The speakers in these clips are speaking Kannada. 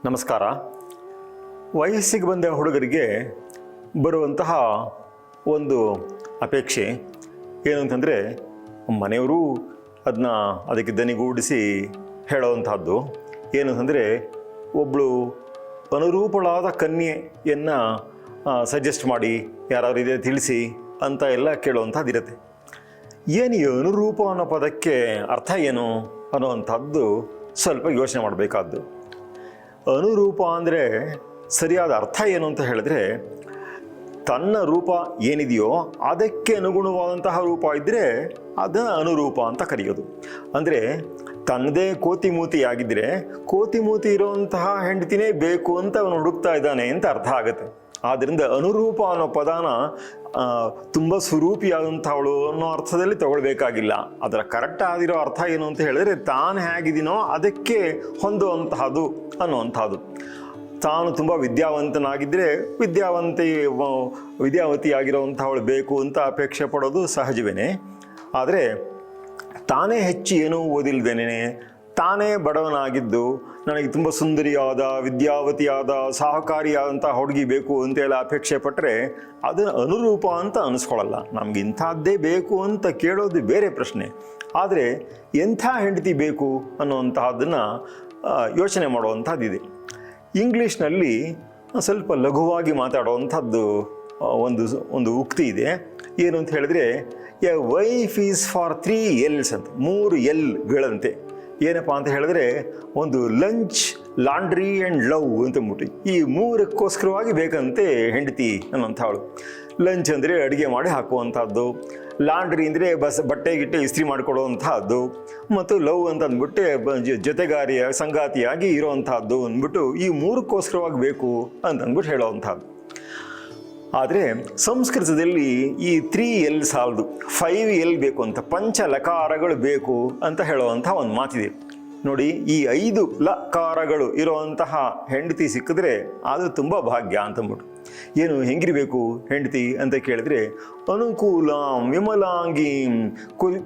ನಮಸ್ಕಾರ. ವಯಸ್ಸಿಗೆ ಬಂದ ಹುಡುಗರಿಗೆ ಬರುವಂತಹ ಒಂದು ಅಪೇಕ್ಷೆ ಏನು ಅಂತಂದರೆ, ಮನೆಯವರು ಅದಕ್ಕೆ ದನಿಗೂಡಿಸಿ ಹೇಳೋವಂಥದ್ದು ಏನು ಅಂತಂದರೆ, ಒಬ್ಬಳು ಅನುರೂಪಳಾದ ಕನ್ಯೆಯನ್ನು ಸಜೆಸ್ಟ್ ಮಾಡಿ, ಯಾರಾದ್ರು ಇದೆ ತಿಳಿಸಿ ಅಂತ ಎಲ್ಲ ಕೇಳುವಂಥದ್ದಿರುತ್ತೆ. ಏನು ಈ ಅನುರೂಪ ಅನ್ನೋ ಪದಕ್ಕೆ ಅರ್ಥ ಏನು ಅನ್ನೋವಂಥದ್ದು ಸ್ವಲ್ಪ ಯೋಚನೆ ಮಾಡಬೇಕಾದ್ದು. ಅನುರೂಪ ಅಂದರೆ ಸರಿಯಾದ ಅರ್ಥ ಏನು ಅಂತ ಹೇಳಿದ್ರೆ, ತನ್ನ ರೂಪ ಏನಿದೆಯೋ ಅದಕ್ಕೆ ಅನುಗುಣವಾದಂತಹ ರೂಪ ಇದ್ದರೆ ಅದನ್ನು ಅನುರೂಪ ಅಂತ ಕರೆಯೋದು. ಅಂದರೆ ತನ್ನದೇ ಕೋತಿ ಆಗಿದ್ದರೆ ಕೋತಿ ಮೂತಿ ಇರೋವಂತಹ ಹೆಂಡತಿನೇ ಬೇಕು ಅಂತ ಅವನು ಹುಡುಕ್ತಾ ಇದ್ದಾನೆ ಅಂತ ಅರ್ಥ ಆಗುತ್ತೆ. ಆದ್ದರಿಂದ ಅನುರೂಪ ಅನ್ನೋ ಪದಾನ ತುಂಬ ಸ್ವರೂಪಿಯಾದಂಥವಳು ಅನ್ನೋ ಅರ್ಥದಲ್ಲಿ ತಗೊಳ್ಬೇಕಾಗಿಲ್ಲ. ಅದರ ಕರೆಕ್ಟ್ ಆಗಿರೋ ಅರ್ಥ ಏನು ಅಂತ ಹೇಳಿದ್ರೆ, ತಾನು ಹೇಗಿದ್ದೀನೋ ಅದಕ್ಕೆ ಹೊಂದುವಂತಹದ್ದು ಅನ್ನುವಂಥದ್ದು. ತಾನು ತುಂಬ ವಿದ್ಯಾವಂತನಾಗಿದ್ದರೆ ವಿದ್ಯಾವತಿಯಾಗಿರೋವಂಥವಳು ಬೇಕು ಅಂತ ಅಪೇಕ್ಷೆ ಪಡೋದು ಸಹಜವೇ. ಆದರೆ ತಾನೇ ಹೆಚ್ಚು ಏನೂ ಓದಿಲ್ದೇನೆ, ತಾನೇ ಬಡವನಾಗಿದ್ದು ನನಗೆ ತುಂಬ ಸುಂದರಿಯಾದ ವಿದ್ಯಾವತಿಯಾದ ಸಹಕಾರಿಯಾದಂಥ ಹುಡುಗಿ ಬೇಕು ಅಂತೆಲ್ಲ ಅಪೇಕ್ಷೆ ಪಟ್ಟರೆ ಅದನ್ನು ಅನುರೂಪ ಅಂತ ಅನಿಸ್ಕೊಳ್ಳಲ್ಲ. ನಮ್ಗೆ ಇಂಥದ್ದೇ ಬೇಕು ಅಂತ ಕೇಳೋದು ಬೇರೆ ಪ್ರಶ್ನೆ. ಆದರೆ ಎಂಥ ಹೆಂಡತಿ ಬೇಕು ಅನ್ನುವಂತಹದ್ದನ್ನು ಯೋಚನೆ ಮಾಡುವಂಥದ್ದಿದೆ. ಇಂಗ್ಲೀಷ್ನಲ್ಲಿ ಸ್ವಲ್ಪ ಲಘುವಾಗಿ ಮಾತಾಡುವಂಥದ್ದು ಒಂದು ಉಕ್ತಿ ಇದೆ. ಏನು ಅಂತ ಹೇಳಿದ್ರೆ, A wife is for 3 L's ಅಂತ, 3 L'ಗಳಂತೆ. ಏನಪ್ಪ ಅಂತ ಹೇಳಿದ್ರೆ, ಒಂದು ಲಂಚ್, ಲಾಂಡ್ರಿ ಆ್ಯಂಡ್ ಲವ್ ಅಂತಂದ್ಬಿಟ್ಟು ಈ 3ಕ್ಕೋಸ್ಕರವಾಗಿ ಬೇಕಂತೆ ಹೆಂಡತಿ ಅನ್ನೋಂಥವಳು. ಲಂಚ್ ಅಂದರೆ ಅಡುಗೆ ಮಾಡಿ ಹಾಕುವಂಥದ್ದು, ಲಾಂಡ್ರಿ ಅಂದರೆ ಬಟ್ಟೆ ಇಸ್ತ್ರಿ ಮಾಡಿಕೊಡುವಂಥದ್ದು, ಮತ್ತು ಲವ್ ಅಂತ ಅಂದ್ಬಿಟ್ಟು ಸಂಗಾತಿಯಾಗಿ ಇರೋವಂಥದ್ದು ಅಂದ್ಬಿಟ್ಟು ಈ 3ಕ್ಕೋಸ್ಕರವಾಗಿ ಬೇಕು ಅಂತಂದ್ಬಿಟ್ಟು ಹೇಳೋವಂಥದ್ದು. ಆದರೆ ಸಂಸ್ಕೃತದಲ್ಲಿ ಈ 3 L ಸಾಲದು, 5 L ಬೇಕು ಅಂತ, ಪಂಚಲಕಾರಗಳು ಬೇಕು ಅಂತ ಹೇಳುವಂಥ ಒಂದು ಮಾತಿದೆ ನೋಡಿ. ಈ 5 ಲಕಾರಗಳು ಇರುವಂತಹ ಹೆಂಡತಿ ಸಿಕ್ಕಿದ್ರೆ ಅದು ತುಂಬ ಭಾಗ್ಯ ಅಂತಂದ್ಬಿಟ್ಟು. ಏನು ಹೆಂಗಿರಬೇಕು ಹೆಂಡತಿ ಅಂತ ಕೇಳಿದ್ರೆ, ಅನುಕೂಲಾಂ ವಿಮಲಾಂಗೀಂ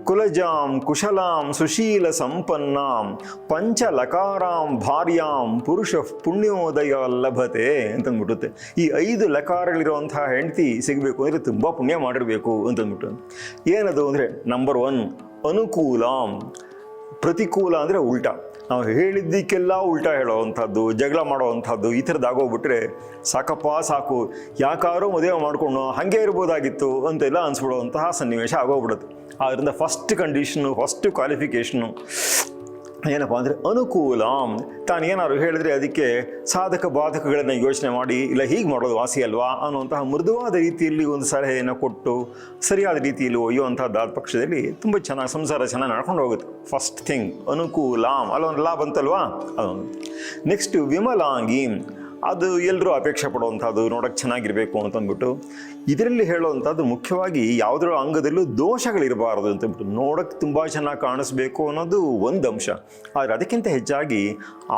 ಕುಲಜಾಂ ಕುಶಲಾಂ ಸುಶೀಲ ಸಂಪನ್ನಾಂ ಪಂಚಲಕಾರಾಂ ಭಾರ್ಯಾಂ ಪುರುಷ ಪುಣ್ಯೋದಯ ಲಭತೆ ಅಂತಂದ್ಬಿಟ್ಟುತ್ತೆ. ಈ 5 ಲಕಾರಗಳಿರುವಂತಹ ಹೆಂಡತಿ ಸಿಗಬೇಕು ಅಂದರೆ ತುಂಬ ಪುಣ್ಯ ಮಾಡಿರಬೇಕು ಅಂತಂದ್ಬಿಟ್ಟು. ಏನದು ಅಂದರೆ, ನಂಬರ್ 1 ಅನುಕೂಲಾಂ. ಪ್ರತಿಕೂಲ ಅಂದರೆ ಉಲ್ಟಾ, ನಾವು ಹೇಳಿದ್ದಕ್ಕೆಲ್ಲ ಉಲ್ಟಾ ಹೇಳೋವಂಥದ್ದು, ಜಗಳ ಮಾಡೋವಂಥದ್ದು, ಈ ಥರದ್ದು ಆಗೋಗ್ಬಿಟ್ರೆ ಸಾಕಪ್ಪ ಸಾಕು, ಯಾಕಾರೋ ಮದುವೆ ಮಾಡಿಕೊಂಡು ಹಾಗೆ ಇರ್ಬೋದಾಗಿತ್ತು ಅಂತೆಲ್ಲ ಅನಿಸ್ಬಿಡುವಂತಹ ಸನ್ನಿವೇಶ ಆಗೋಗ್ಬಿಡುತ್ತೆ. ಆದ್ದರಿಂದ ಫಸ್ಟ್ ಕಂಡೀಷನು, ಫಸ್ಟ್ ಕ್ವಾಲಿಫಿಕೇಷನು ಏನಪ್ಪ ಅಂದರೆ ಅನುಕೂಲ. ತಾನೇನಾದ್ರು ಹೇಳಿದ್ರೆ ಅದಕ್ಕೆ ಸಾಧಕ ಬಾಧಕಗಳನ್ನು ಯೋಚನೆ ಮಾಡಿ, ಇಲ್ಲ ಹೀಗೆ ಮಾಡೋದು ವಾಸಿ ಅಲ್ವಾ ಅನ್ನುವಂತಹ ಮೃದುವಾದ ರೀತಿಯಲ್ಲಿ ಒಂದು ಸಲಹೆಯನ್ನು ಕೊಟ್ಟು ಸರಿಯಾದ ರೀತಿಯಲ್ಲಿ ಒಯ್ಯುವಂಥದ್ದಾದ ಪಕ್ಷದಲ್ಲಿ ತುಂಬ ಚೆನ್ನಾಗಿ ಸಂಸಾರ ಚೆನ್ನಾಗಿ ನಡ್ಕೊಂಡು ಹೋಗುತ್ತೆ. ಫಸ್ಟ್ ಥಿಂಗ್ ಅನುಕೂಲಾಂ, ಅಲ್ಲೊಂದು ಲಾಭ ಅಂತಲ್ವಾ ಅದೊಂದು. ನೆಕ್ಸ್ಟ್ ವಿಮಲಾಂಗಿ, ಅದು ಎಲ್ಲರೂ ಅಪೇಕ್ಷೆ ಪಡುವಂಥದ್ದು, ನೋಡೋಕ್ಕೆ ಚೆನ್ನಾಗಿರಬೇಕು ಅಂತಂದ್ಬಿಟ್ಟು. ಇದರಲ್ಲಿ ಹೇಳುವಂಥದ್ದು ಮುಖ್ಯವಾಗಿ ಯಾವುದರ ಅಂಗದಲ್ಲೂ ದೋಷಗಳಿರಬಾರ್ದು ಅಂತಂದ್ಬಿಟ್ಟು, ನೋಡೋಕ್ಕೆ ತುಂಬ ಚೆನ್ನಾಗಿ ಕಾಣಿಸ್ಬೇಕು ಅನ್ನೋದು ಒಂದು ಅಂಶ. ಆದರೆ ಅದಕ್ಕಿಂತ ಹೆಚ್ಚಾಗಿ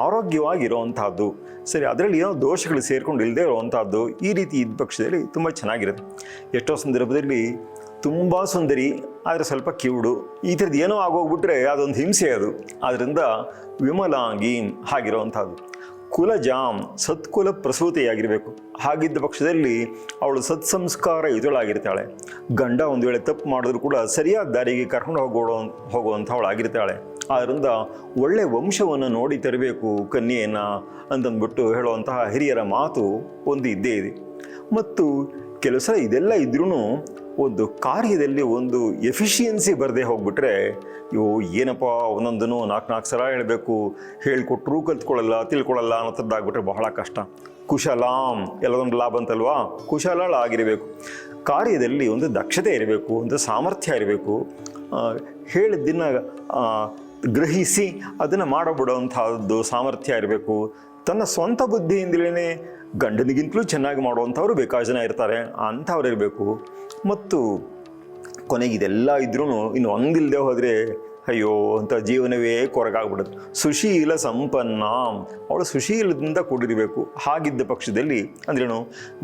ಆರೋಗ್ಯವಾಗಿರುವಂಥದ್ದು, ಸರಿ ಅದರಲ್ಲಿ ಏನೋ ದೋಷಗಳು ಸೇರ್ಕೊಂಡು ಇಲ್ಲದೆ ಇರುವಂಥದ್ದು, ಈ ರೀತಿ ಇದ್ದ ಪಕ್ಷದಲ್ಲಿ ತುಂಬ ಚೆನ್ನಾಗಿರುತ್ತೆ. ಎಷ್ಟೋ ಸಂದರ್ಭದಲ್ಲಿ ತುಂಬ ಸುಂದರಿ ಆದರೆ ಸ್ವಲ್ಪ ಕಿವುಡು, ಈ ಥರದ್ದು ಏನೋ ಆಗೋಗ್ಬಿಟ್ರೆ ಅದೊಂದು ಹಿಂಸೆ ಅದು. ಆದ್ದರಿಂದ ವಿಮಲಾಂಗಿ ಆಗಿರುವಂಥದ್ದು. ಕುಲಜಾಂ, ಸತ್ಕುಲ ಪ್ರಸೂತಿಯಾಗಿರಬೇಕು. ಹಾಗಿದ್ದ ಪಕ್ಷದಲ್ಲಿ ಅವಳು ಸತ್ಸಂಸ್ಕಾರ ಯುತಳಾಗಿರ್ತಾಳೆ. ಗಂಡ ಒಂದು ವೇಳೆ ತಪ್ಪು ಮಾಡಿದ್ರು ಕೂಡ ಸರಿಯಾದ ದಾರಿಗೆ ಕರ್ಕೊಂಡು ಹೋಗುವಂಥವಳು ಆಗಿರ್ತಾಳೆ. ಆದ್ದರಿಂದ ಒಳ್ಳೆ ವಂಶವನ್ನು ನೋಡಿ ತರಬೇಕು ಕನ್ಯೆಯನ್ನು ಅಂತಂದ್ಬಿಟ್ಟು ಹೇಳುವಂತಹ ಹಿರಿಯರ ಮಾತು ಒಂದು ಇದ್ದೇ ಇದೆ. ಮತ್ತು ಕೆಲವು ಸಲ ಇದೆಲ್ಲ ಇದ್ರೂ ಒಂದು ಕಾರ್ಯದಲ್ಲಿ ಒಂದು ಎಫಿಷಿಯನ್ಸಿ ಬರದೆ ಹೋಗ್ಬಿಟ್ರೆ, ಏನಪ್ಪ ಒಂದೊಂದನ್ನು 4 ಸಲ ಹೇಳಬೇಕು, ಹೇಳಿಕೊಟ್ರೂ ಕಲ್ತ್ಕೊಳ್ಳಲ್ಲ, ತಿಳ್ಕೊಳ್ಳಲ್ಲ ಅನ್ನೋ ಥರದ್ದಾಗ್ಬಿಟ್ರೆ ಬಹಳ ಕಷ್ಟ. ಕುಶಲಾಂ, ಎಲ್ಲದೊಂದು ಲಾಭ ಅಂತಲ್ವಾ, ಕುಶಲಳಾಗಿರಬೇಕು. ಕಾರ್ಯದಲ್ಲಿ ಒಂದು ದಕ್ಷತೆ ಇರಬೇಕು, ಒಂದು ಸಾಮರ್ಥ್ಯ ಇರಬೇಕು, ಹೇಳಿದ್ದನ್ನು ಗ್ರಹಿಸಿ ಅದನ್ನು ಮಾಡಬಿಡುವಂಥದ್ದು ಸಾಮರ್ಥ್ಯ ಇರಬೇಕು. ತನ್ನ ಸ್ವಂತ ಬುದ್ಧಿಯಿಂದಲೇ ಗಂಡನಿಗಿಂತಲೂ ಚೆನ್ನಾಗಿ ಮಾಡುವಂಥವ್ರು ಬೇಕಾದ ಜನ ಇರ್ತಾರೆ, ಅಂಥವ್ರು ಇರಬೇಕು. ಮತ್ತು ಕೊನೆಗೆ ಇದೆಲ್ಲ ಇದ್ರೂ ಇನ್ನು ಹಂಗಿಲ್ಲದೆ ಹೋದರೆ ಅಯ್ಯೋ ಅಂತ ಜೀವನವೇ ಕೊರಗಾಗ್ಬಿಡುತ್ತೆ. ಸುಶೀಲ ಸಂಪನ್ನ, ಅವಳು ಸುಶೀಲದಿಂದ ಕೂಡಿರಬೇಕು. ಹಾಗಿದ್ದ ಪಕ್ಷದಲ್ಲಿ ಅಂದ್ರೇನು,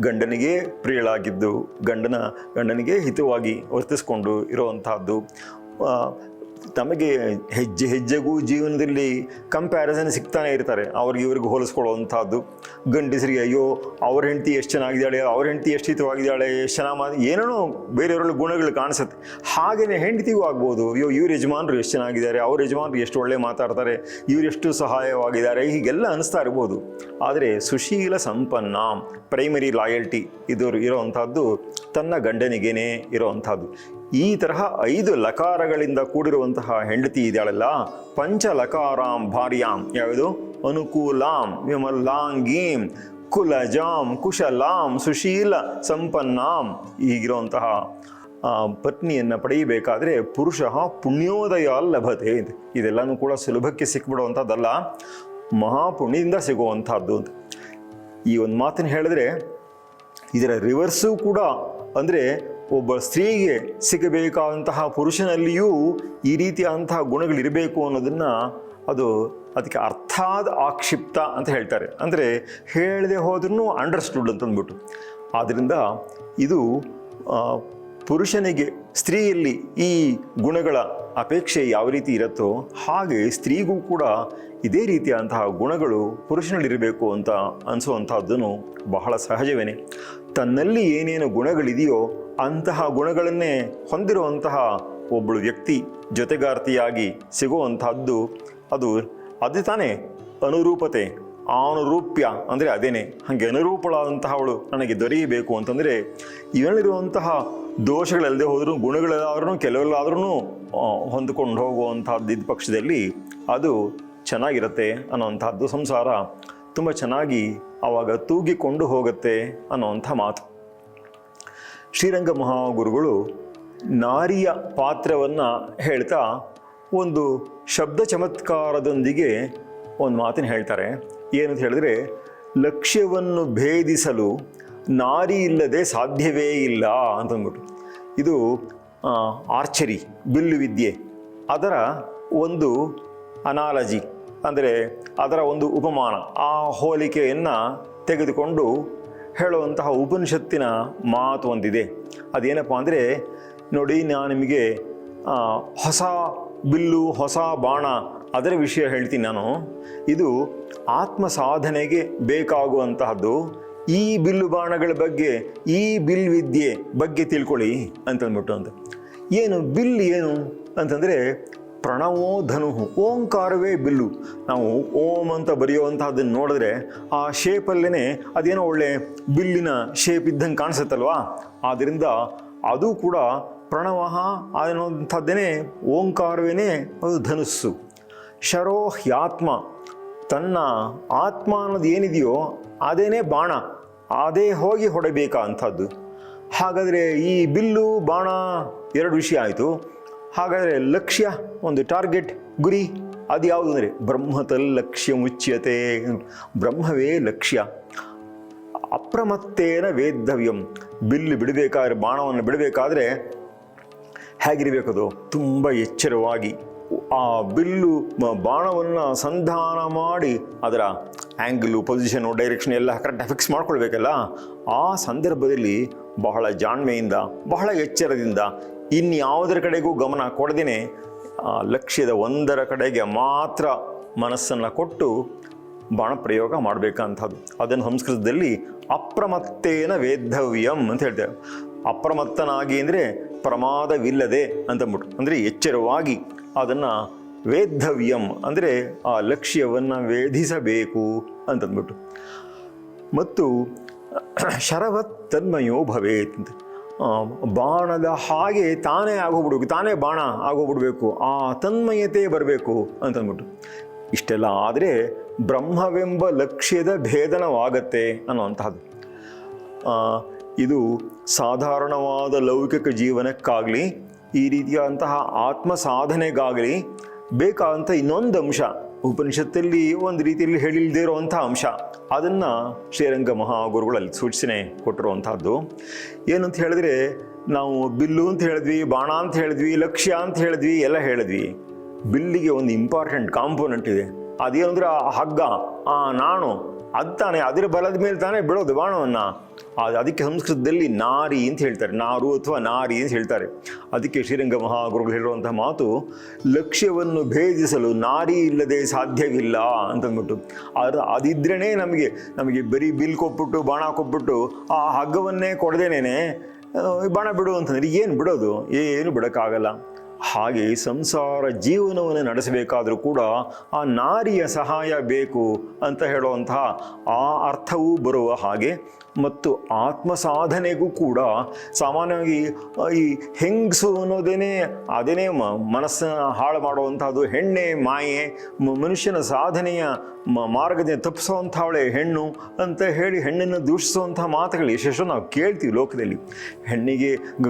ಗಂಡನಿಗೆ ಪ್ರಿಯಳಾಗಿದ್ದು ಗಂಡನಿಗೆ ಹಿತವಾಗಿ ವರ್ತಿಸ್ಕೊಂಡು ಇರುವಂತಹದ್ದು, ತಮಗೆ ಹೆಜ್ಜೆ ಹೆಜ್ಜೆಗೂ ಜೀವನದಲ್ಲಿ ಕಂಪ್ಯಾರಿಸನ್ ಸಿಗ್ತಾನೆ ಇರ್ತಾರೆ, ಅವ್ರಿಗೆ ಇವ್ರಿಗೆ ಹೋಲಿಸ್ಕೊಳ್ಳುವಂಥದ್ದು. ಗಂಡಸರಿಗೆ ಅಯ್ಯೋ ಅವ್ರ ಹೆಂಡತಿ ಎಷ್ಟು ಚೆನ್ನಾಗಿದ್ದಾಳೆ, ಅವ್ರ ಹೆಂಡತಿ ಎಷ್ಟು ಹಿತವಾಗಿದ್ದಾಳೆ, ಎಷ್ಟು ಚೆನ್ನಾಗಿ ಏನೇನೋ ಬೇರೆಯವರಲ್ಲಿ ಗುಣಗಳು ಕಾಣಿಸುತ್ತೆ. ಹಾಗೆಯೇ ಹೆಂಡತಿಗೂ ಆಗ್ಬೋದು, ಅಯ್ಯೋ ಇವ್ರ ಯಜಮಾನರು ಎಷ್ಟು ಚೆನ್ನಾಗಿದ್ದಾರೆ, ಅವ್ರ ಯಜಮಾನರು ಎಷ್ಟು ಒಳ್ಳೆ ಮಾತಾಡ್ತಾರೆ, ಇವರೆಷ್ಟು ಸಹಾಯವಾಗಿದ್ದಾರೆ, ಹೀಗೆಲ್ಲ ಅನಿಸ್ತಾ ಇರ್ಬೋದು. ಆದರೆ ಸುಶೀಲ ಸಂಪನ್ನ ಪ್ರೈಮರಿ ಲಾಯಲ್ಟಿ ಇದು ಇರೋವಂಥದ್ದು ತನ್ನ ಗಂಡನಿಗೇನೆ ಇರೋವಂಥದ್ದು. ಈ ತರಹ 5 ಲಕಾರಗಳಿಂದ ಕೂಡಿರುವಂತಹ ಹೆಂಡತಿ ಇದೆಯಲ್ಲ, ಪಂಚ ಲಕಾರಾಂ ಭಾರ್ಯಾಂ, ಯಾವುದು ಅನುಕೂಲಾಂ ವಿಮಲಾಂಗೀಂ ಕುಲಜಾಂ ಕುಶಲಾಂ ಸುಶೀಲ ಸಂಪನ್ನಾಂ, ಹೀಗಿರುವಂತಹ ಪತ್ನಿಯನ್ನು ಪಡೆಯಬೇಕಾದ್ರೆ ಪುರುಷ ಪುಣ್ಯೋದಯ ಲಭತೆ. ಇದೆಲ್ಲನೂ ಕೂಡ ಸುಲಭಕ್ಕೆ ಸಿಕ್ಬಿಡುವಂಥದ್ದಲ್ಲ, ಮಹಾಪುಣ್ಯದಿಂದ ಸಿಗುವಂಥದ್ದು ಅಂತ. ಈ ಒಂದು ಮಾತನ್ನು ಹೇಳಿದ್ರೆ ಇದರ ರಿವರ್ಸು ಕೂಡ, ಅಂದರೆ ಒಬ್ಬ ಸ್ತ್ರೀಗೆ ಸಿಗಬೇಕಾದಂತಹ ಪುರುಷನಲ್ಲಿಯೂ ಈ ರೀತಿಯಾದಂತಹ ಗುಣಗಳಿರಬೇಕು ಅನ್ನೋದನ್ನು ಅದಕ್ಕೆ ಅರ್ಥಾದ ಆಕ್ಷಿಪ್ತ ಅಂತ ಹೇಳ್ತಾರೆ. ಅಂದರೆ ಹೇಳದೆ ಹೋದ್ರೂ ಅಂಡರ್ಸ್ಟುಡ್ ಅಂತಂದ್ಬಿಟ್ಟು. ಆದ್ದರಿಂದ ಇದು ಪುರುಷನಿಗೆ ಸ್ತ್ರೀಯಲ್ಲಿ ಈ ಗುಣಗಳ ಅಪೇಕ್ಷೆ ಯಾವ ರೀತಿ ಇರುತ್ತೋ ಹಾಗೆ ಸ್ತ್ರೀಗೂ ಕೂಡ ಇದೇ ರೀತಿಯಾದಂತಹ ಗುಣಗಳು ಪುರುಷನಲ್ಲಿರಬೇಕು ಅಂತ ಅನಿಸುವಂಥದ್ದನ್ನು ಬಹಳ ಸಹಜವೇನೆ. ತನ್ನಲ್ಲಿ ಏನೇನು ಗುಣಗಳಿದೆಯೋ ಅಂತಹ ಗುಣಗಳನ್ನೇ ಹೊಂದಿರುವಂತಹ ಒಬ್ಬಳು ವ್ಯಕ್ತಿ ಜೊತೆಗಾರ್ತಿಯಾಗಿ ಸಿಗುವಂತಹದ್ದು ಅದು ತಾನೇ ಅನುರೂಪತೆ. ಅನುರೂಪ್ಯ ಅಂದರೆ ಅದೇನೆ. ಹಾಗೆ ಅನುರೂಪಳಾದಂತಹವಳು ನನಗೆ ದೊರೆಯಬೇಕು ಅಂತಂದರೆ ಇವನಲ್ಲಿರುವಂತಹ ದೋಷಗಳಲ್ಲದೆ ಹೋದರೂ ಗುಣಗಳಾದ್ರೂ ಕೆಲವೆಲ್ಲಾದ್ರೂ ಹೊಂದಿಕೊಂಡು ಹೋಗುವಂಥದ್ದು ಇದ್ದ ಪಕ್ಷದಲ್ಲಿ ಅದು ಚೆನ್ನಾಗಿರುತ್ತೆ ಅನ್ನೋವಂಥದ್ದು. ಸಂಸಾರ ತುಂಬ ಚೆನ್ನಾಗಿ ಆವಾಗ ತೂಗಿಕೊಂಡು ಹೋಗುತ್ತೆ ಅನ್ನೋವಂಥ ಮಾತು. ಶ್ರೀರಂಗ ಮಹಾಗುರುಗಳು ನಾರಿಯ ಪಾತ್ರವನ್ನು ಹೇಳ್ತಾ ಒಂದು ಶಬ್ದ ಚಮತ್ಕಾರದೊಂದಿಗೆ ಒಂದು ಮಾತನ್ನು ಹೇಳ್ತಾರೆ. ಏನಂತ ಹೇಳಿದ್ರೆ, ಲಕ್ಷ್ಯವನ್ನು ಭೇದಿಸಲು ನಾರಿ ಇಲ್ಲದೆ ಸಾಧ್ಯವೇ ಇಲ್ಲ ಅಂತಂದ್ಬಿಟ್ಟು. ಇದು ಆರ್ಚರಿ, ಬಿಲ್ಲು ವಿದ್ಯೆ, ಅದರ ಒಂದು ಅನಾಲಜಿ, ಅಂದರೆ ಅದರ ಒಂದು ಉಪಮಾನ, ಆ ಹೋಲಿಕೆಯನ್ನು ತೆಗೆದುಕೊಂಡು ಹೇಳುವಂತಹ ಉಪನಿಷತ್ತಿನ ಮಾತು ಒಂದಿದೆ. ಅದೇನಪ್ಪ ಅಂದರೆ, ನೋಡಿ ನಾನು ನಿಮಗೆ ಹೊಸ ಬಿಲ್ಲು ಹೊಸ ಬಾಣ ಅದರ ವಿಷಯ ಹೇಳ್ತೀನಿ ನಾನು. ಇದು ಆತ್ಮ ಸಾಧನೆಗೆ ಬೇಕಾಗುವಂತಹದ್ದು. ಈ ಬಿಲ್ಲು ಬಾಣಗಳ ಬಗ್ಗೆ, ಈ ಬಿಲ್ ವಿದ್ಯೆ ಬಗ್ಗೆ ತಿಳ್ಕೊಳ್ಳಿ ಅಂತಂದ್ಬಿಟ್ಟು ಅಂತ. ಏನು ಬಿಲ್ ಏನು ಅಂತಂದರೆ, ಪ್ರಣವೋ ಧನುಹು, ಓಂಕಾರವೇ ಬಿಲ್ಲು. ನಾವು ಓಂ ಅಂತ ಬರೆಯುವಂತಹದ್ದನ್ನು ನೋಡಿದ್ರೆ ಆ ಶೇಪಲ್ಲೇ ಅದೇನೋ ಒಳ್ಳೆ ಬಿಲ್ಲಿನ ಶೇಪ್ ಇದ್ದಂಗೆ ಕಾಣಿಸುತ್ತಲ್ವಾ. ಆದ್ದರಿಂದ ಅದು ಕೂಡ ಪ್ರಣವ ಅನ್ನುವಂಥದ್ದೇನೆ, ಓಂಕಾರವೇ ಅದು ಧನುಸ್ಸು. ಶರೋ ಹ್ಯಾತ್ಮ, ತನ್ನ ಆತ್ಮ ಅನ್ನೋದು ಏನಿದೆಯೋ ಅದೇನೇ ಬಾಣ, ಅದೇ ಹೋಗಿ ಹೊಡಬೇಕಾದಂಥದ್ದು. ಹಾಗಾದರೆ ಈ ಬಿಲ್ಲು ಬಾಣ 2 ವಿಷಯ ಆಯಿತು. ಹಾಗಾದರೆ ಲಕ್ಷ್ಯ, ಒಂದು ಟಾರ್ಗೆಟ್, ಗುರಿ, ಅದು ಯಾವುದು ಅಂದರೆ ಬ್ರಹ್ಮತಲ್ ಲಕ್ಷ್ಯ ಮುಚ್ಯತೆ, ಬ್ರಹ್ಮವೇ ಲಕ್ಷ್ಯ. ಅಪ್ರಮತ್ತೇನ ವೇದ್ದವ್ಯಂ, ಬಿಲ್ಲು ಬಿಡಬೇಕಾದ್ರೆ, ಬಾಣವನ್ನು ಬಿಡಬೇಕಾದ್ರೆ ಹೇಗಿರಬೇಕದು? ತುಂಬ ಎಚ್ಚರವಾಗಿ ಆ ಬಿಲ್ಲು ಬಾಣವನ್ನು ಸಂಧಾನ ಮಾಡಿ ಅದರ ಆ್ಯಂಗಲು, ಪೊಸಿಷನು, ಡೈರೆಕ್ಷನ್ ಎಲ್ಲ ಕರೆಕ್ಟಾಗಿ ಫಿಕ್ಸ್ ಮಾಡ್ಕೊಳ್ಬೇಕಲ್ಲ. ಆ ಸಂದರ್ಭದಲ್ಲಿ ಬಹಳ ಜಾಣ್ಮೆಯಿಂದ, ಬಹಳ ಎಚ್ಚರದಿಂದ, ಇನ್ಯಾವುದರ ಕಡೆಗೂ ಗಮನ ಕೊಡದೇನೆ ಲಕ್ಷ್ಯದ ಒಂದರ ಕಡೆಗೆ ಮಾತ್ರ ಮನಸ್ಸನ್ನು ಕೊಟ್ಟು ಬಾಣ ಪ್ರಯೋಗ ಮಾಡಬೇಕಂಥದ್ದು. ಅದನ್ನು ಸಂಸ್ಕೃತದಲ್ಲಿ ಅಪ್ರಮತ್ತೇನ ವೇದ್ದವ್ಯಂ ಅಂತ ಹೇಳ್ತೇವೆ. ಅಪ್ರಮತ್ತನಾಗಿ ಅಂದರೆ ಪ್ರಮಾದವಿಲ್ಲದೆ ಅಂತಂದ್ಬಿಟ್ಟು, ಅಂದರೆ ಎಚ್ಚರವಾಗಿ ಅದನ್ನು ವೇದ್ದವ್ಯಂ ಅಂದರೆ ಆ ಲಕ್ಷ್ಯವನ್ನು ವೇಧಿಸಬೇಕು ಅಂತಂದ್ಬಿಟ್ಟು. ಮತ್ತು ಶರವತ್ ತನ್ಮಯೋ ಭವೇತ್ ಅಂತ, ಬಾಣದ ಹಾಗೆ ತಾನೇ ಆಗೋಗ್ಬಿಡ್ಬೇಕು, ತಾನೇ ಬಾಣ ಆಗೋಗ್ಬಿಡ್ಬೇಕು, ಆ ತನ್ಮಯತೆ ಬರಬೇಕು ಅಂತಂದ್ಬಿಟ್ಟು. ಇಷ್ಟೆಲ್ಲ ಆದರೆ ಬ್ರಹ್ಮವೆಂಬ ಲಕ್ಷ್ಯದ ಭೇದನವಾಗತ್ತೆ ಅನ್ನುವಂತಹದ್ದು. ಇದು ಸಾಧಾರಣವಾದ ಲೌಕಿಕ ಜೀವನಕ್ಕಾಗಲಿ ಈ ರೀತಿಯಾದಂತಹ ಆತ್ಮ ಸಾಧನೆಗಾಗಲಿ ಬೇಕಾದಂಥ ಇನ್ನೊಂದು ಅಂಶ, ಉಪನಿಷತ್ತಲ್ಲಿ ಒಂದು ರೀತಿಯಲ್ಲಿ ಹೇಳಿಲ್ಲದೇ ಇರುವಂಥ ಅಂಶ, ಅದನ್ನು ಶ್ರೀರಂಗ ಮಹಾಗುರುಗಳಲ್ಲಿ ಸೂಚನೆ ಕೊಟ್ಟಿರುವಂಥದ್ದು. ಏನಂತ ಹೇಳಿದ್ರೆ, ನಾವು ಬಿಲ್ಲು ಅಂತ ಹೇಳಿದ್ವಿ, ಬಾಣ ಅಂತ ಹೇಳಿದ್ವಿ, ಲಕ್ಷ್ಯ ಅಂತ ಹೇಳಿದ್ವಿ, ಎಲ್ಲ ಹೇಳಿದ್ವಿ. ಬಿಲ್ಲಿಗೆ ಒಂದು ಇಂಪಾರ್ಟೆಂಟ್ ಕಾಂಪೋನೆಂಟ್ ಇದೆ, ಅದೇನಂದ್ರೆ ಆ ಹಗ್ಗ, ಆ ನಾಣು, ಅದು ತಾನೇ ಅದರ ಬಲದ ಮೇಲೆ ತಾನೇ ಬಿಡೋದು ಬಾಣವನ್ನು. ಅದಕ್ಕೆ ಸಂಸ್ಕೃತದಲ್ಲಿ ನಾರಿ ಅಂತ ಹೇಳ್ತಾರೆ, ನಾರು ಅಥವಾ ನಾರಿ ಅಂತ ಹೇಳ್ತಾರೆ. ಅದಕ್ಕೆ ಶ್ರೀರಂಗ ಮಹಾಗುರುಗಳು ಹೇಳುವಂತಹ ಮಾತು, ಲಕ್ಷ್ಯವನ್ನು ಭೇದಿಸಲು ನಾರಿ ಇಲ್ಲದೆ ಸಾಧ್ಯವಿಲ್ಲ ಅಂತಂದ್ಬಿಟ್ಟು. ಅದಿದ್ರೇ ನಮಗೆ ಬರೀ ಬಿಲ್ ಕೊಟ್ಬಿಟ್ಟು ಬಾಣ ಕೊಟ್ಬಿಟ್ಟು ಆ ಹಗ್ಗವನ್ನೇ ಕೊಡದೇನೆ ಬಾಣ ಬಿಡು ಅಂತಂದ್ರೆ ಏನು ಬಿಡೋದು? ಏನು ಬಿಡೋಕ್ಕಾಗಲ್ಲ. ಹಾಗೆ ಸಂಸಾರ ಜೀವನವನ್ನು ನಡೆಸಬೇಕಾದರೂ ಕೂಡ ಆ ನಾರಿಯ ಸಹಾಯ ಬೇಕು ಅಂತ ಹೇಳುವಂತಹ ಆ ಅರ್ಥವೂ ಬರುವ ಹಾಗೆ, ಮತ್ತು ಆತ್ಮ ಸಾಧನೆಗೂ ಕೂಡ ಸಾಮಾನ್ಯವಾಗಿ ಈ ಹೆಂಗಸು ಅನ್ನೋದೇನೆ ಅದೇನೇ ಮನಸ್ಸನ್ನು ಹಾಳು ಮಾಡುವಂಥದ್ದು, ಹೆಣ್ಣೆ ಮಾಯೆ, ಮನುಷ್ಯನ ಸಾಧನೆಯ ಮಾರ್ಗದಿಂದ ತಪ್ಪಿಸುವಂಥವಳೆ ಹೆಣ್ಣು ಅಂತ ಹೇಳಿ ಹೆಣ್ಣನ್ನು ದೂಷಿಸುವಂಥ ಮಾತುಗಳು ಎಷ್ಟೆಷ್ಟೋ ನಾವು ಕೇಳ್ತೀವಿ ಲೋಕದಲ್ಲಿ.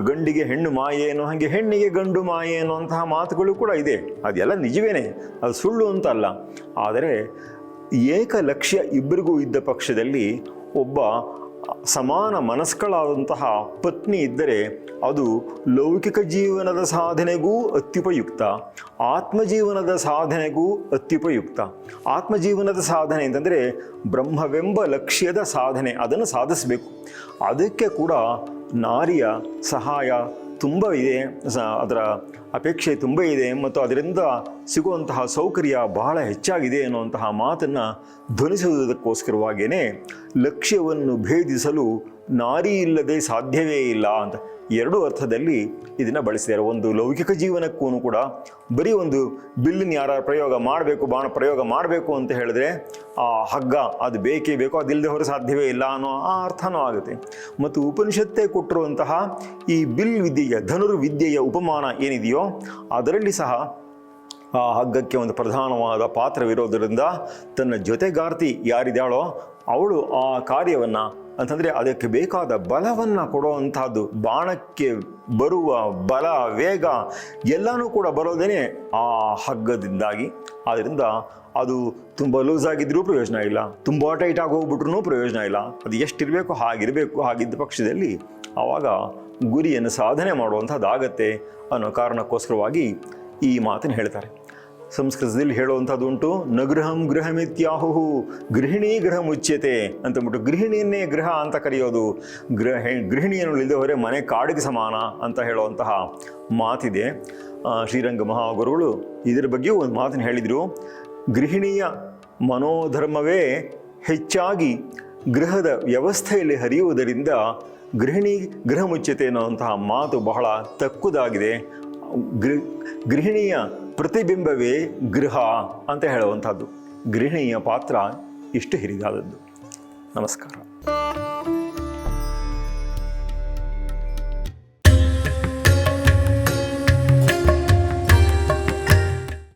ಗಂಡಿಗೆ ಹೆಣ್ಣು ಮಾಯೆ ಅನ್ನೋ ಹಾಗೆ ಹೆಣ್ಣಿಗೆ ಗಂಡು ಮಾಯೆ ಅನ್ನುವಂತಹ ಮಾತುಗಳು ಕೂಡ ಇದೆ. ಅದೆಲ್ಲ ನಿಜವೇನೆ, ಅದು ಸುಳ್ಳು ಅಂತ ಅಲ್ಲ. ಆದರೆ ಏಕ ಲಕ್ಷ್ಯ ಇಬ್ಬರಿಗೂ ಇದ್ದ ಪಕ್ಷದಲ್ಲಿ ಒಬ್ಬ ಸಮಾನ ಮನಸ್ಕಳಾದಂತಹ ಪತ್ನಿ ಇದ್ದರೆ ಅದು ಲೌಕಿಕ ಜೀವನದ ಸಾಧನೆಗೂ ಅತ್ಯುಪಯುಕ್ತ, ಆತ್ಮಜೀವನದ ಸಾಧನೆಗೂ ಅತ್ಯುಪಯುಕ್ತ. ಆತ್ಮಜೀವನದ ಸಾಧನೆ ಅಂತಂದರೆ ಬ್ರಹ್ಮವೆಂಬ ಲಕ್ಷ್ಯದ ಸಾಧನೆ, ಅದನ್ನು ಸಾಧಿಸಬೇಕು. ಅದಕ್ಕೆ ಕೂಡ ನಾರಿಯ ಸಹಾಯ ತುಂಬ ಇದೆ, ಅದರ ಅಪೇಕ್ಷೆ ತುಂಬ ಇದೆ, ಮತ್ತು ಅದರಿಂದ ಸಿಗುವಂತಹ ಸೌಕರ್ಯ ಬಹಳ ಹೆಚ್ಚಾಗಿದೆ ಅನ್ನುವಂತಹ ಮಾತನ್ನು ಧ್ವನಿಸುವುದಕ್ಕೋಸ್ಕರವಾಗಿಯೇ ಲಕ್ಷ್ಯವನ್ನು ಭೇದಿಸಲು ನಾರಿ ಇಲ್ಲದೆ ಸಾಧ್ಯವೇ ಇಲ್ಲ ಅಂತ ಎರಡೂ ಅರ್ಥದಲ್ಲಿ ಇದನ್ನು ಬಳಸಿದ್ದಾರೆ. ಒಂದು ಲೌಕಿಕ ಜೀವನಕ್ಕೂ ಕೂಡ ಬರೀ ಒಂದು ಬಿಲ್ಲಿನ ಯಾರ ಪ್ರಯೋಗ ಮಾಡಬೇಕು, ಬಾಣ ಪ್ರಯೋಗ ಮಾಡಬೇಕು ಅಂತ ಹೇಳಿದ್ರೆ ಆ ಹಗ್ಗ ಅದು ಬೇಕೇ ಬೇಕು, ಅದಿಲ್ಲದೆ ಹೊರ ಸಾಧ್ಯವೇ ಇಲ್ಲ ಅನ್ನೋ ಆ ಅರ್ಥನೂ ಆಗುತ್ತೆ. ಮತ್ತು ಉಪನಿಷತ್ತೇ ಕೊಟ್ಟಿರುವಂತಹ ಈ ಬಿಲ್ ವಿದ್ಯೆಯ ಧನುರ್ವಿದ್ಯೆಯ ಉಪಮಾನ ಏನಿದೆಯೋ ಅದರಲ್ಲಿ ಸಹ ಆ ಹಗ್ಗಕ್ಕೆ ಒಂದು ಪ್ರಧಾನವಾದ ಪಾತ್ರವಿರೋದರಿಂದ ತನ್ನ ಜೊತೆಗಾರ್ತಿ ಯಾರಿದ್ದಾಳೋ ಅವಳು ಆ ಕಾರ್ಯವನ್ನು ಅಂತಂದರೆ ಅದಕ್ಕೆ ಬೇಕಾದ ಬಲವನ್ನು ಕೊಡುವಂಥದ್ದು, ಬಾಣಕ್ಕೆ ಬರುವ ಬಲ ವೇಗ ಎಲ್ಲನೂ ಕೂಡ ಬರೋದೇ ಆ ಹಗ್ಗದಿಂದಾಗಿ. ಆದ್ದರಿಂದ ಅದು ತುಂಬ ಲೂಸ್ ಆಗಿದ್ರೂ ಪ್ರಯೋಜನ ಇಲ್ಲ, ತುಂಬ ಟೈಟ್ ಆಗಿ ಹೋಗ್ಬಿಟ್ರೂ ಪ್ರಯೋಜನ ಇಲ್ಲ. ಅದು ಎಷ್ಟಿರಬೇಕು ಹಾಗಿದ್ದ ಪಕ್ಷದಲ್ಲಿ ಆವಾಗ ಗುರಿಯನ್ನು ಸಾಧನೆ ಮಾಡುವಂಥದ್ದಾಗತ್ತೆ ಅನ್ನೋ ಕಾರಣಕ್ಕೋಸ್ಕರವಾಗಿ ಈ ಮಾತನ್ನು ಹೇಳ್ತಾರೆ. ಸಂಸ್ಕೃತದಲ್ಲಿ ಹೇಳುವಂಥದ್ದು ಉಂಟು, ನಗೃಹಂ ಗೃಹಮಿತ್ಯಾಹು ಗೃಹಿಣಿ ಗೃಹ ಮುಚ್ಯತೆ ಅಂತಂದ್ಬಿಟ್ಟು. ಗೃಹಿಣಿಯನ್ನೇ ಗೃಹ ಅಂತ ಕರೆಯೋದು, ಗೃಹಿಣಿಯನ್ನು ಇಲ್ಲದೆ ಹೋದರೆ ಮನೆ ಕಾಡಿಗೆ ಸಮಾನ ಅಂತ ಹೇಳುವಂತಹ ಮಾತಿದೆ. ಶ್ರೀರಂಗ ಮಹಾಗುರುಗಳು ಇದರ ಬಗ್ಗೆಯೂ ಒಂದು ಮಾತನ್ನು ಹೇಳಿದರು. ಗೃಹಿಣಿಯ ಮನೋಧರ್ಮವೇ ಹೆಚ್ಚಾಗಿ ಗೃಹದ ವ್ಯವಸ್ಥೆಯಲ್ಲಿ ಹರಿಯುವುದರಿಂದ ಗೃಹ ಮುಚ್ಯತೆ ಅನ್ನುವಂತಹ ಮಾತು ಬಹಳ ತಕ್ಕುದಾಗಿದೆ. ಗೃಹಿಣಿಯ ಪ್ರತಿಬಿಂಬವೇ ಗೃಹ ಅಂತ ಹೇಳುವಂಥದ್ದು. ಗೃಹಿಣಿಯ ಪಾತ್ರ ಇಷ್ಟು ಹಿರಿದಾದದ್ದು. ನಮಸ್ಕಾರ.